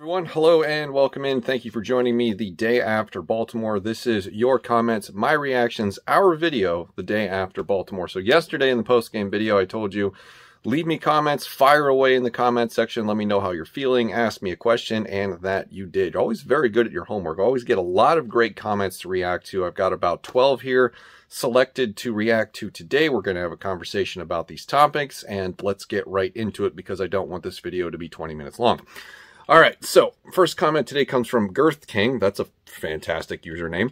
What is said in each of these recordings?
Everyone, hello and welcome in. Thank you for joining me the day after Baltimore. This is your comments, my reactions, our video the day after Baltimore. So yesterday in the post-game video, I told you, leave me comments, fire away in the comment section. Let me know how you're feeling, ask me a question, and that you did. You're always very good at your homework. Always get a lot of great comments to react to. I've got about 12 here selected to react to today. We're going to have a conversation about these topics, and let's get right into it because I don't want this video to be 20 minutes long. All right, so first comment today comes from girthking. That's a fantastic username.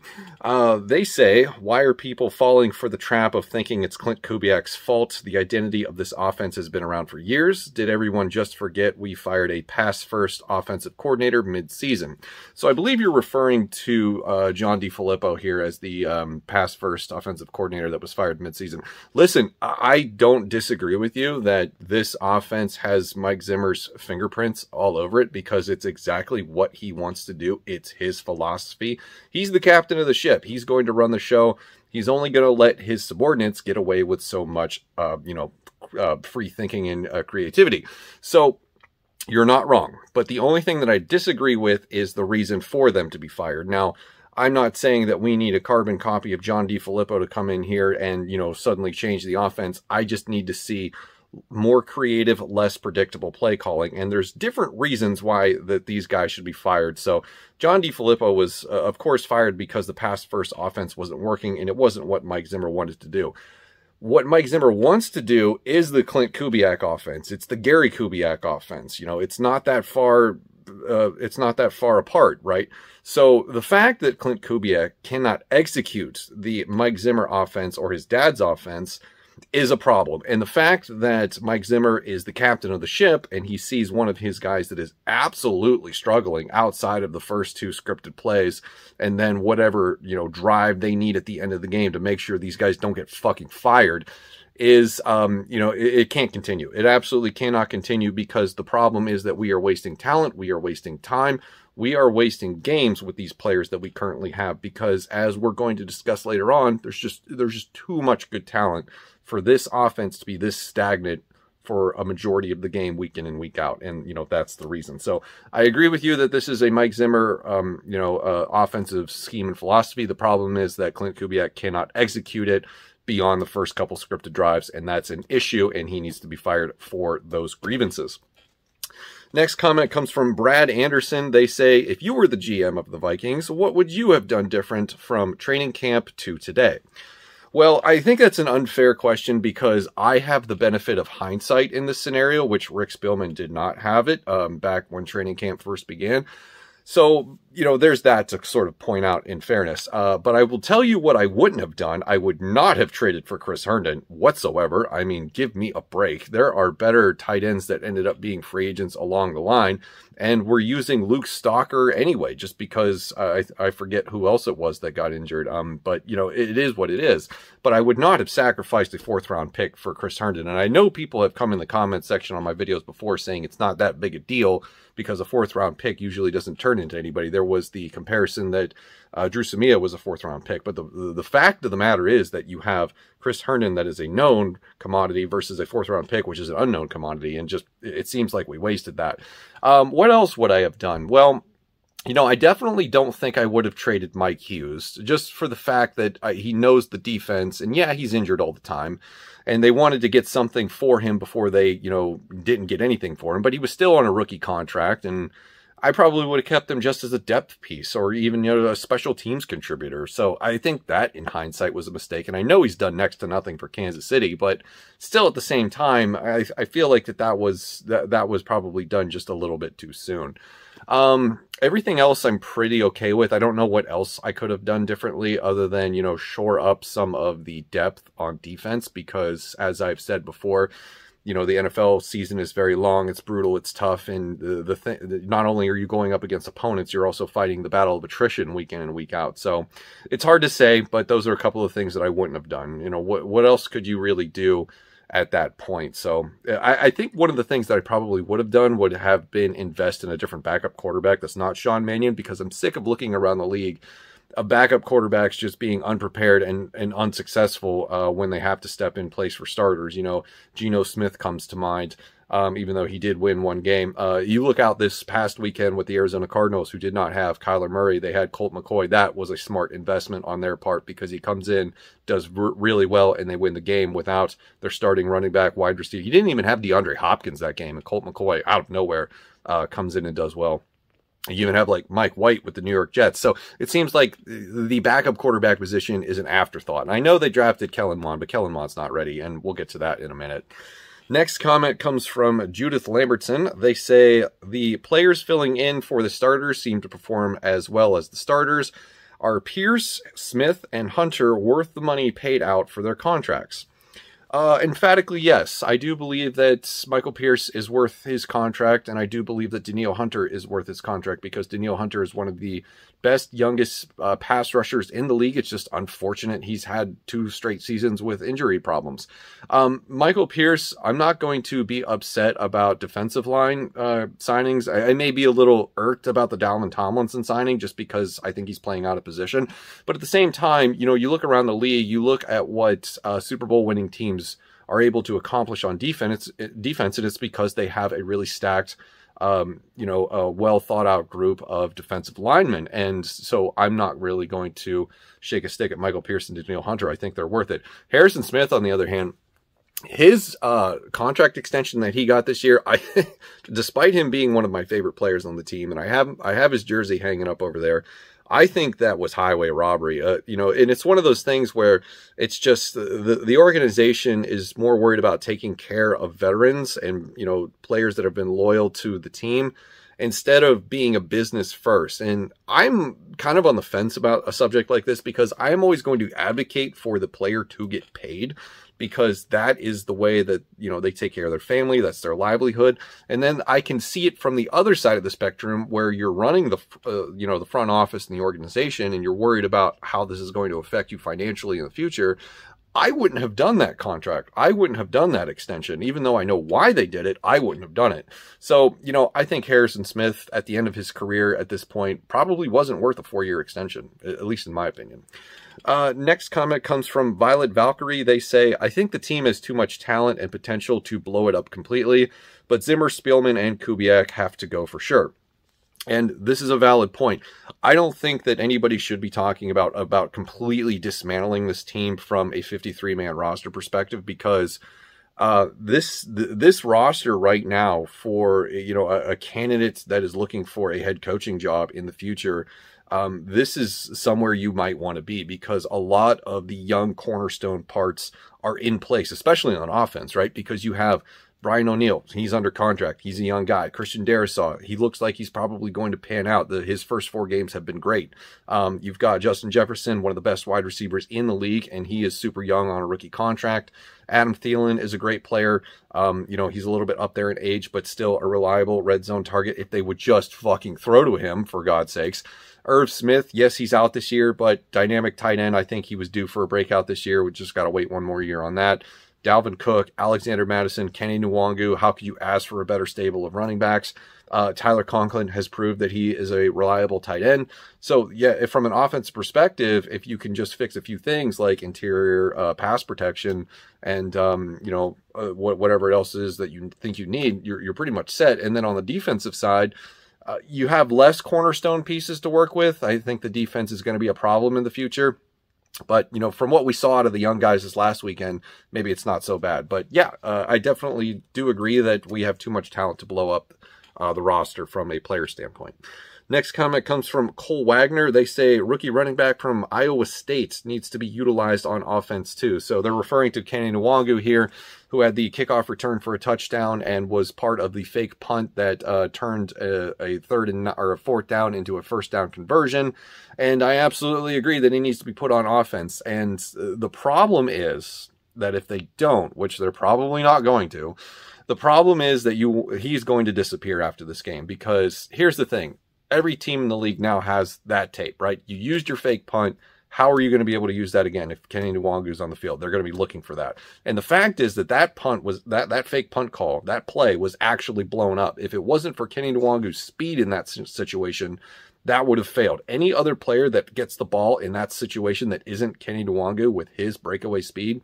They say, why are people falling for the trap of thinking it's Clint Kubiak's fault? The identity of this offense has been around for years. Did everyone just forget we fired a pass-first offensive coordinator mid-season? So I believe you're referring to John DeFilippo here as the pass-first offensive coordinator that was fired mid-season. Listen, I don't disagree with you that this offense has Mike Zimmer's fingerprints all over it because it's exactly what he wants to do. It's his philosophy. He's the captain of the ship. He's going to run the show. He's only going to let his subordinates get away with so much, free thinking and creativity. So you're not wrong. But the only thing that I disagree with is the reason for them to be fired. Now, I'm not saying that we need a carbon copy of John DeFilippo to come in here and, suddenly change the offense. I just need to see more creative, less predictable play calling. And there's different reasons why that these guys should be fired. So John DeFilippo was, of course, fired because the pass-first offense wasn't working, and it wasn't what Mike Zimmer wanted to do. What Mike Zimmer wants to do is the Clint Kubiak offense. It's the Gary Kubiak offense. It's not that far. It's not that far apart, right? So the fact that Clint Kubiak cannot execute the Mike Zimmer offense or his dad's offense is a problem. And the fact that Mike Zimmer is the captain of the ship and he sees one of his guys that is absolutely struggling outside of the first two scripted plays, and then whatever, drive they need at the end of the game to make sure these guys don't get fucking fired is, it can't continue. It absolutely cannot continue because the problem is that we are wasting talent. We are wasting time. We are wasting games with these players that we currently have because, as we're going to discuss later on, there's just too much good talent for this offense to be this stagnant for a majority of the game week in and week out. And, that's the reason. So I agree with you that this is a Mike Zimmer, offensive scheme and philosophy. The problem is that Clint Kubiak cannot execute it beyond the first couple scripted drives, and that's an issue, and he needs to be fired for those grievances. Next comment comes from Brad Anderson. They say, if you were the GM of the Vikings, what would you have done different from training camp to today? Well, I think that's an unfair question because I have the benefit of hindsight in this scenario, which Rick Spielman did not have it back when training camp first began. So, there's that to sort of point out in fairness. But I will tell you what I wouldn't have done. I would not have traded for Chris Herndon whatsoever. I mean, give me a break. There are better tight ends that ended up being free agents along the line. And we're using Luke Stalker anyway, just because I forget who else it was that got injured. But, it is what it is. But I would not have sacrificed a 4th-round pick for Chris Herndon. And I know people have come in the comments section on my videos before saying it's not that big a deal because a 4th-round pick usually doesn't turn into anybody. There was the comparison that Drew Samia was a 4th-round pick. But the fact of the matter is that you have Chris Herndon that is a known commodity versus a 4th-round pick, which is an unknown commodity. And just, it seems like we wasted that. What else would I have done? Well, I definitely don't think I would have traded Mike Hughes just for the fact that he knows the defense. And yeah, he's injured all the time. And they wanted to get something for him before they, didn't get anything for him. But he was still on a rookie contract. And I probably would have kept him just as a depth piece or even, a special teams contributor. So I think that in hindsight was a mistake. And I know he's done next to nothing for Kansas City, but still at the same time, I feel like that was probably done just a little bit too soon. Everything else I'm pretty okay with. I don't know what else I could have done differently other than, shore up some of the depth on defense because, as I've said before, the NFL season is very long, it's brutal, it's tough, and not only are you going up against opponents, you're also fighting the battle of attrition week in and week out. So it's hard to say, but those are a couple of things that I wouldn't have done. What else could you really do at that point? So I think one of the things that I probably would have done would have been invest in a different backup quarterback that's not Sean Mannion, because I'm sick of looking around the league of backup quarterbacks just being unprepared and unsuccessful when they have to step in place for starters. Geno Smith comes to mind. even though he did win one game. You look out this past weekend with the Arizona Cardinals, who did not have Kyler Murray. They had Colt McCoy. That was a smart investment on their part because he comes in, does really well, and they win the game without their starting running back, wide receiver. He didn't even have DeAndre Hopkins that game, and Colt McCoy, out of nowhere, comes in and does well. You even have like Mike White with the New York Jets. So it seems like the backup quarterback position is an afterthought. And I know they drafted Kellen Mond, but Kellen Mond's not ready, and we'll get to that in a minute. Next comment comes from Judith Lambertson. They say, the players filling in for the starters seem to perform as well as the starters. Are Pierce, Smith, and Hunter worth the money paid out for their contracts? Emphatically, yes. I do believe that Michael Pierce is worth his contract, and I do believe that Danielle Hunter is worth his contract because Danielle Hunter is one of the best, youngest pass rushers in the league. It's just unfortunate he's had 2 straight seasons with injury problems. Michael Pierce, I'm not going to be upset about defensive line signings. I may be a little irked about the Dalvin Tomlinson signing just because I think he's playing out of position. But at the same time, you know, you look around the league, you look at what Super Bowl winning teams are able to accomplish on defense, and it's because they have a really stacked, you know, a well thought out group of defensive linemen. And so I'm not really going to shake a stick at Michael Pierce and Danielle Hunter. I think they're worth it. Harrison Smith, on the other hand, his contract extension that he got this year, despite him being one of my favorite players on the team, and I have his jersey hanging up over there, I think that was highway robbery. You know, and it's one of those things where it's just the organization is more worried about taking care of veterans and, you know, players that have been loyal to the team instead of being a business first. And I'm kind of on the fence about a subject like this because I'm always going to advocate for the player to get paid, because that is the way that, you know, they take care of their family. That's their livelihood. And then I can see it from the other side of the spectrum where you're running the, you know, the front office and the organization, and you're worried about how this is going to affect you financially in the future. I wouldn't have done that contract. I wouldn't have done that extension. Even though I know why they did it, I wouldn't have done it. So, you know, I think Harrison Smith at the end of his career at this point probably wasn't worth a 4-year extension, at least in my opinion. Next comment comes from Violet Valkyrie. They say, I think the team has too much talent and potential to blow it up completely, but Zimmer, Spielman, and Kubiak have to go for sure. And this is a valid point. I don't think that anybody should be talking about completely dismantling this team from a 53-man roster perspective, because this roster right now for, you know, a candidate that is looking for a head coaching job in the future, this is somewhere you might want to be, because a lot of the young cornerstone parts are in place, especially on offense, right? Because you have Brian O'Neill, he's under contract. He's a young guy. Christian Darrisaw, he looks like he's probably going to pan out. His first 4 games have been great. You've got Justin Jefferson, one of the best wide receivers in the league, and he is super young on a rookie contract. Adam Thielen is a great player. You know, he's a little bit up there in age, but still a reliable red zone target if they would just fucking throw to him, for God's sakes. Irv Smith, yes, he's out this year, but dynamic tight end. I think he was due for a breakout this year. We just got to wait 1 more year on that. Dalvin Cook, Alexander Mattison, Kenny Nwangu. How could you ask for a better stable of running backs? Tyler Conklin has proved that he is a reliable tight end. So, yeah, if from an offense perspective, if you can just fix a few things like interior pass protection and, you know, whatever else it is that you think you need, you're pretty much set. And then on the defensive side, you have less cornerstone pieces to work with. I think the defense is going to be a problem in the future. But, you know, from what we saw out of the young guys this last weekend, maybe it's not so bad. But, yeah, I definitely do agree that we have too much talent to blow up the roster from a player standpoint. Next comment comes from Cole Wagner. They say rookie running back from Iowa State needs to be utilized on offense too. So they're referring to Kenny Nwangu here, who had the kickoff return for a touchdown and was part of the fake punt that turned a 4th down into a 1st down conversion. And I absolutely agree that he needs to be put on offense. And the problem is that if they don't, which they're probably not going to, the problem is that he's going to disappear after this game, because here's the thing. Every team in the league now has that tape, right? You used your fake punt. How are you going to be able to use that again if Kenny Nwangu is on the field? They're going to be looking for that. And the fact is that punt was that fake punt call, that play was actually blown up. If it wasn't for Kenny Nwangu's speed in that situation, that would have failed. Any other player that gets the ball in that situation that isn't Kenny Nwangu with his breakaway speed,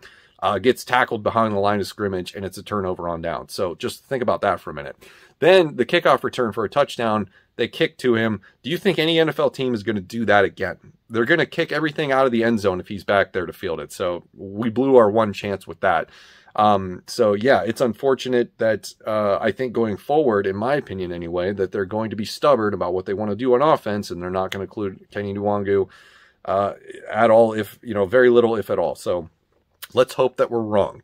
gets tackled behind the line of scrimmage, and it's a turnover on down. So just think about that for a minute. Then the kickoff return for a touchdown, they kick to him. Do you think any NFL team is going to do that again? They're going to kick everything out of the end zone if he's back there to field it. So we blew our one chance with that. So yeah, it's unfortunate that I think going forward, in my opinion anyway, that they're going to be stubborn about what they want to do on offense, and they're not going to include Kenny Nwangu at all, if very little, if at all. So let's hope that we're wrong.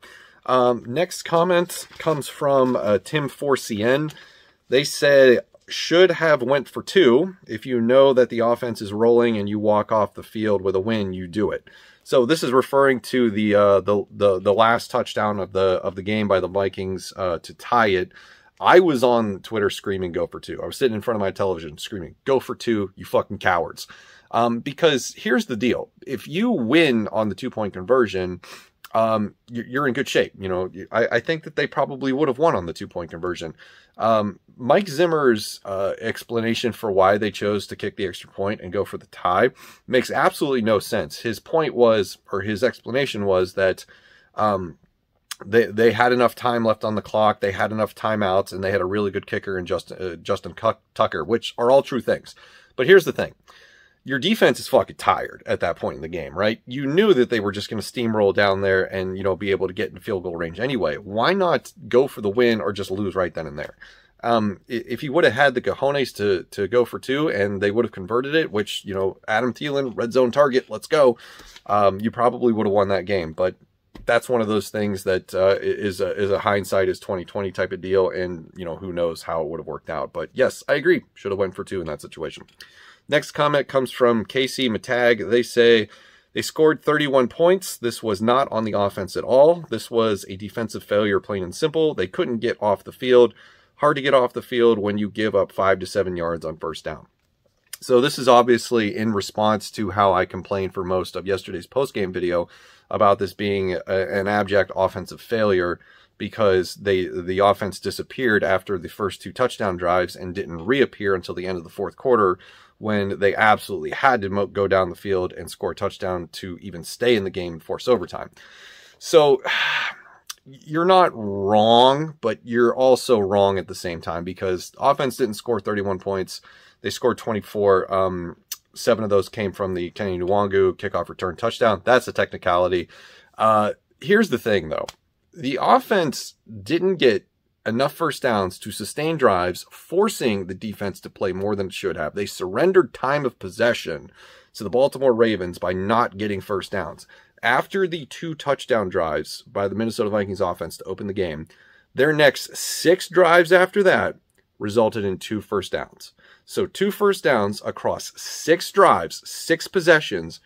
Next comment comes from Tim4CN. They said, should have went for 2. If you know that the offense is rolling and you walk off the field with a win, you do it. So this is referring to the last touchdown of the game by the Vikings to tie it. I was on Twitter screaming, go for 2. I was sitting in front of my television screaming, go for 2, you fucking cowards. Because here's the deal. If you win on the 2-point conversion, you're in good shape. I think that they probably would have won on the 2-point conversion. Mike Zimmer's explanation for why they chose to kick the extra point and go for the tie makes absolutely no sense. His point was, or his explanation was, that they had enough time left on the clock, they had enough timeouts, and they had a really good kicker in Justin Tucker, which are all true things. But here's the thing. Your defense is fucking tired at that point in the game, right? You knew that they were just going to steamroll down there and, be able to get in field goal range anyway. Why not go for the win or just lose right then and there? If you would have had the cojones to go for 2 and they would have converted it, which, Adam Thielen, red zone target, let's go. You probably would have won that game. But that's one of those things that is a hindsight is 2020 type of deal. And, who knows how it would have worked out. But yes, I agree. Should have went for 2 in that situation. Next comment comes from Casey Mettag. They say they scored 31 points. This was not on the offense at all. This was a defensive failure, plain and simple. They couldn't get off the field. Hard to get off the field when you give up 5 to 7 yards on first down. So this is obviously in response to how I complained for most of yesterday's postgame video about this being an abject offensive failure, because the offense disappeared after the first 2 touchdown drives and didn't reappear until the end of the fourth quarter, when they absolutely had to go down the field and score a touchdown to even stay in the game and force overtime. So you're not wrong, but you're also wrong at the same time, because offense didn't score 31 points. They scored 24. 7 of those came from the Kenny Nwangu kickoff return touchdown. That's a technicality. Here's the thing, though. The offense didn't get enough first downs to sustain drives, forcing the defense to play more than it should have. They surrendered time of possession to the Baltimore Ravens by not getting first downs. After the 2 touchdown drives by the Minnesota Vikings offense to open the game, their next 6 drives after that resulted in 2 first downs. So 2 first downs across 6 drives, 6 possessions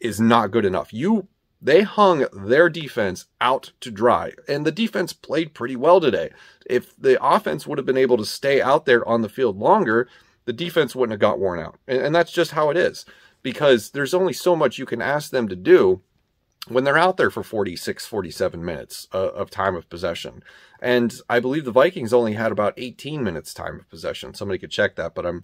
is not good enough. They hung their defense out to dry, and the defense played pretty well today. If the offense would have been able to stay out there on the field longer, the defense wouldn't have got worn out. And that's just how it is, because there's only so much you can ask them to do when they're out there for 46, 47 minutes of time of possession. And I believe the Vikings only had about 18 minutes time of possession. Somebody could check that, but I'm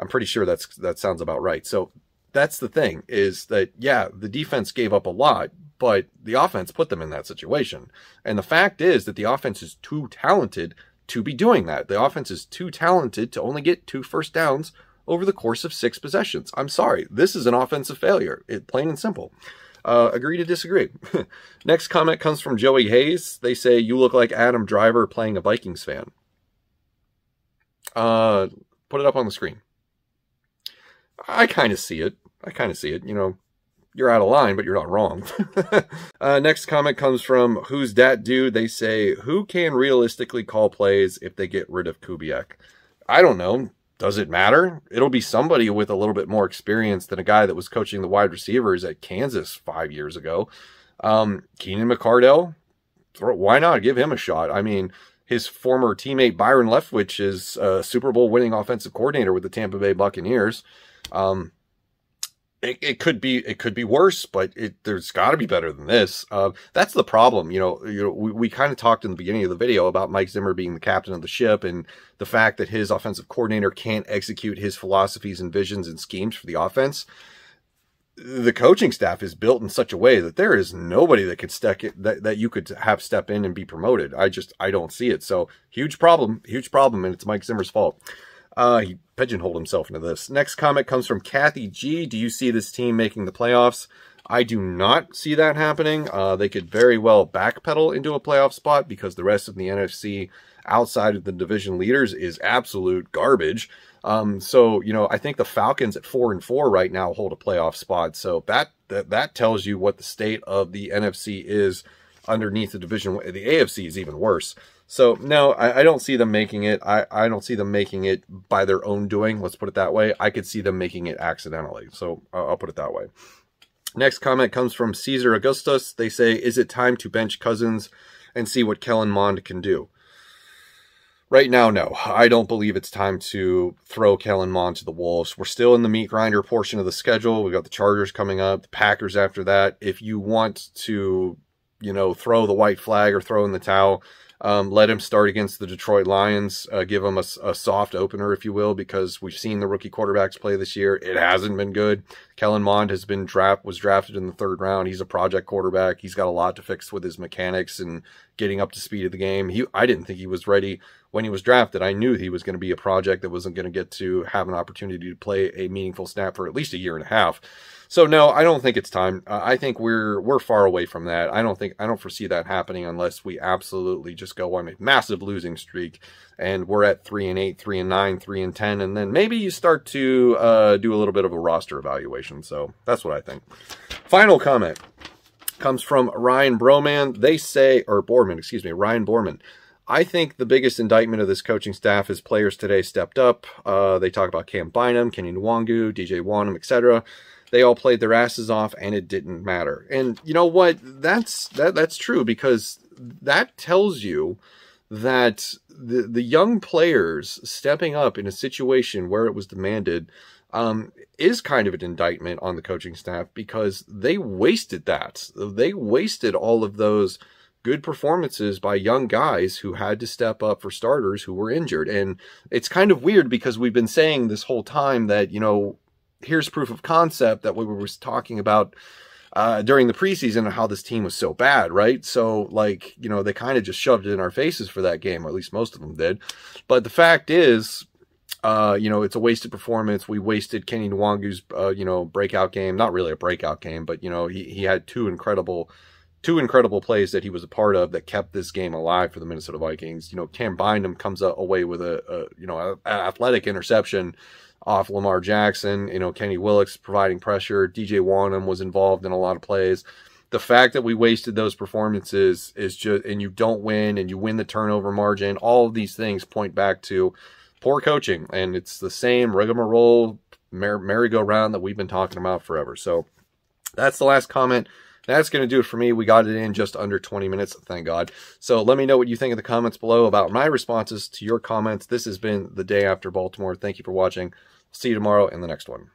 pretty sure that sounds about right. So that's the thing, is that, yeah, the defense gave up a lot, but the offense put them in that situation. And the fact is that the offense is too talented to be doing that. The offense is too talented to only get 2 first downs over the course of 6 possessions. I'm sorry. This is an offensive failure. Plain and simple. Agree to disagree. Next comment comes from Joey Hayes. They say, you look like Adam Driver playing a Vikings fan. Put it up on the screen. I kind of see it. You're out of line, but you're not wrong. Next comment comes from Who's Dat Dude? They say, who can realistically call plays if they get rid of Kubiak? I don't know. Does it matter? It'll be somebody with a little bit more experience than a guy that was coaching the wide receivers at Kansas 5 years ago. Keenan McCardell, why not give him a shot? I mean, his former teammate Byron Leftwich is a Super Bowl winning offensive coordinator with the Tampa Bay Buccaneers. It could be worse, but there's got to be better than this. That's the problem. We kind of talked in the beginning of the video about Mike Zimmer being the captain of the ship, and the fact that his offensive coordinator can't execute his philosophies and visions and schemes for the offense. the coaching staff is built in such a way that there is nobody that could that you could have step in and be promoted. I don't see it. So huge problem, and it's Mike Zimmer's fault. He pigeonholed himself into this. Next comment comes from Kathy G. Do you see this team making the playoffs? I do not see that happening. They could very well backpedal into a playoff spot because the rest of the NFC outside of the division leaders is absolute garbage. So, you know, I think the Falcons at 4-4 right now hold a playoff spot. So that tells you what the state of the NFC is underneath the division. The AFC is even worse. So no, I don't see them making it. I don't see them making it by their own doing. Let's put it that way. I could see them making it accidentally. So I'll put it that way. Next comment comes from Caesar Augustus. They say, is it time to bench Cousins and see what Kellen Mond can do? Right now, no. I don't believe it's time to throw Kellen Mond to the wolves. We're still in the meat grinder portion of the schedule. We've got the Chargers coming up, the Packers after that. If you want to, you know, throw the white flag or throw in the towel, let him start against the Detroit Lions. Give him a soft opener, if you will, because we've seen the rookie quarterbacks play this year. It hasn't been good. Kellen Mond was drafted in the 3rd round. He's a project quarterback. He's got a lot to fix with his mechanics and getting up to speed of the game. I didn't think he was ready when he was drafted. I knew he was going to be a project that wasn't going to get to have an opportunity to play a meaningful snap for at least a year and a half. So no, I don't think it's time. I think we're far away from that. I don't foresee that happening unless we absolutely just go on a massive losing streak and we're at 3-8, 3-9, 3-10, and then maybe you start to do a little bit of a roster evaluation. So that's what I think. Final comment comes from Ryan Broman. They say, or Borman, excuse me, Ryan Borman. I think the biggest indictment of this coaching staff is players today stepped up. They talk about Cam Bynum, Kenny Nwangu, DJ Wanham, etc. They all played their asses off, and it didn't matter. And you know what? That's true, because that tells you that the young players stepping up in a situation where it was demanded is kind of an indictment on the coaching staff, because they wasted that. They wasted all of those good performances by young guys who had to step up for starters who were injured. And it's kind of weird, because we've been saying this whole time that, you know, here's proof of concept that we were talking about during the preseason of how this team was so bad, right? So, like, you know, they kind of just shoved it in our faces for that game, or at least most of them did. But the fact is, you know, it's a wasted performance. We wasted Kenny Nwangu's, you know, breakout game. Not really a breakout game, but, you know, he had two incredible plays that he was a part of that kept this game alive for the Minnesota Vikings. You know, Cam Bynum comes away with a you know, athletic interception off Lamar Jackson. You know, Kenny Willekes providing pressure. DJ Wanham was involved in a lot of plays. The fact that we wasted those performances is just, and you don't win, and you win the turnover margin, all of these things point back to poor coaching. And it's the same rigmarole, merry-go-round that we've been talking about forever. So that's the last comment. That's going to do it for me. We got it in just under 20 minutes, thank God. So let me know what you think in the comments below about my responses to your comments. This has been The Day After Baltimore. Thank you for watching. See you tomorrow in the next one.